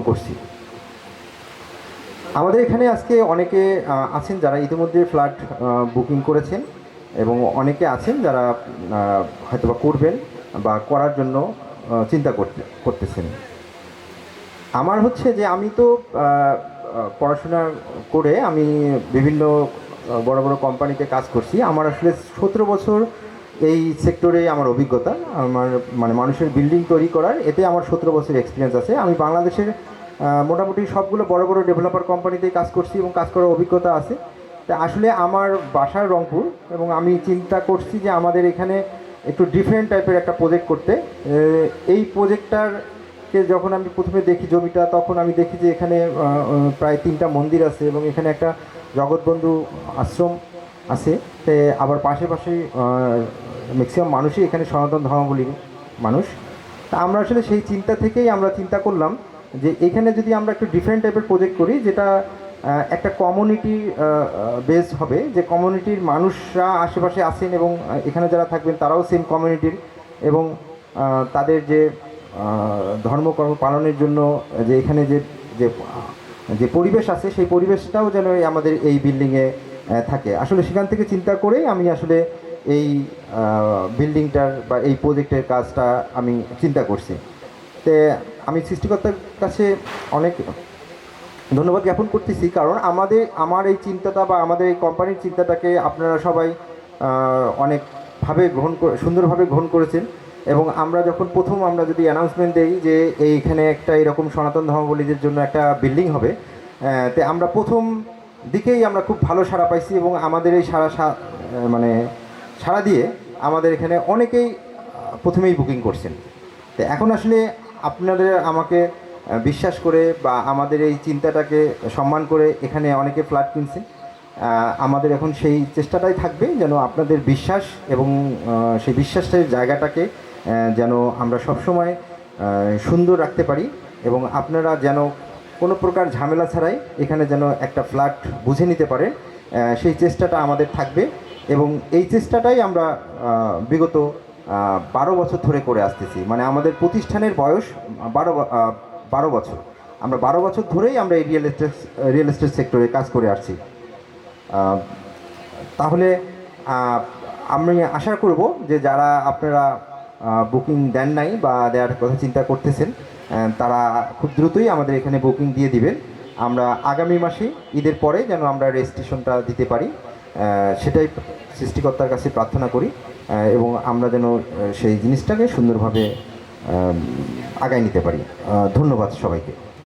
করছি। আমাদের এখানে আজকে অনেকে আছেন যারা ইতিমধ্যে ফ্ল্যাট বুকিং করেছেন এবং অনেকে আছেন যারা হয়তোবা করবেন বা করার জন্য চিন্তা করতেছেন। আমার হচ্ছে যে আমি তো পড়াশোনা করে আমি বিভিন্ন বড় বড় কোম্পানিতে কাজ করছি। আমার আসলে 17 বছর এই সেক্টরে আমার অভিজ্ঞতা। আমার মানে মানুষের বিল্ডিং তৈরি করার এতে আমার 17 বছর এক্সপিরিয়েন্স আছে। আমি বাংলাদেশের মোটামুটি সবগুলো বড় বড় ডেভেলপার কোম্পানিতেই কাজ করছি এবং কাজ করার অভিজ্ঞতা আছে। তা আসলে আমার বাসার রংপুর এবং আমি চিন্তা করছি যে আমাদের এখানে একটু ডিফারেন্ট টাইপের একটা প্রজেক্ট করতে। এই প্রজেক্টটারকে যখন আমি প্রথমে দেখি জমিটা, তখন আমি দেখি যে এখানে প্রায় 3টা মন্দির আছে এবং এখানে একটা জগৎবন্ধু আশ্রম আছে। তে আবার পাশাপাশি ম্যাক্সিমাম মানুষই এখানে সনাতন ধর্মাবলম্বী মানুষ। তা আমরা আসলে সেই চিন্তা থেকেই আমরা চিন্তা করলাম যে এখানে যদি আমরা একটু ডিফারেন্ট টাইপের প্রজেক্ট করি, যেটা একটা কমিউনিটি বেস হবে, যে কমিউনিটির মানুষরা আশেপাশে আছেন এবং এখানে যারা থাকবেন তারাও সেম কমিউনিটির এবং তাদের যে ধর্মকর্ম পালনের জন্য যে এখানে যে যে যে পরিবেশ আছে সেই পরিবেশটাও যেন আমাদের এই বিল্ডিংয়ে থাকে। আসলে সেখান থেকে চিন্তা করেই আমি আসলে এই বিল্ডিংটার বা এই প্রজেক্টের কাজটা আমি চিন্তা করছি। তে আমি সৃষ্টিকর্তার কাছে অনেক ধন্যবাদ জ্ঞাপন করতেছি, কারণ আমার এই চিন্তাটা বা আমাদের এই কোম্পানির চিন্তাটাকে আপনারা সবাই অনেকভাবে সুন্দরভাবে গ্রহণ করেছেন। এবং আমরা যখন আমরা যদি অ্যানাউন্সমেন্ট দেই যে এইখানে একটা এরকম সনাতন ধর্মাবলম্বীদের জন্য একটা বিল্ডিং হবে, তে আমরা প্রথম দিকেই আমরা খুব ভালো সাড়া পাইছি এবং আমাদের এই মানে সাড়া দিয়ে আমাদের এখানে অনেকেই প্রথমেই বুকিং করছেন। তো এখন আসলে আপনাদের আমাকে বিশ্বাস করে বা আমাদের এই চিন্তাটাকে সম্মান করে এখানে অনেকে ফ্ল্যাট কিনছে। আমাদের এখন সেই চেষ্টাটাই থাকবে যেন আপনাদের বিশ্বাস এবং সেই বিশ্বাসের জায়গাটাকে যেন আমরা সবসময় সুন্দর রাখতে পারি এবং আপনারা যেন কোনো প্রকার ঝামেলা ছাড়াই এখানে যেন একটা ফ্ল্যাট বুঝে নিতে পারে, সেই চেষ্টাটা আমাদের থাকবে। এবং এই চেষ্টাটাই আমরা বিগত 12 বছর ধরে করে আসতেছি। মানে আমাদের প্রতিষ্ঠানের বয়স 12 বছর। আমরা 12 বছর ধরেই আমরা এই রিয়েল এস্টেট সেক্টরে কাজ করে আসছি। তাহলে আমি আশা করব যে যারা আপনারা বুকিং দেন নাই বা দেওয়ার কথা চিন্তা করতেছেন, তারা খুব দ্রুতই আমাদের এখানে বুকিং দিয়ে দিবেন। আমরা আগামী মাসে ঈদের পরে যেন আমরা রেজিস্ট্রেশনটা দিতে পারি, সেটাই সৃষ্টিকর্তার কাছে প্রার্থনা করি এবং আমরা যেন সেই জিনিসটাকে সুন্দরভাবে আগায় নিতে পারি। ধন্যবাদ সবাইকে।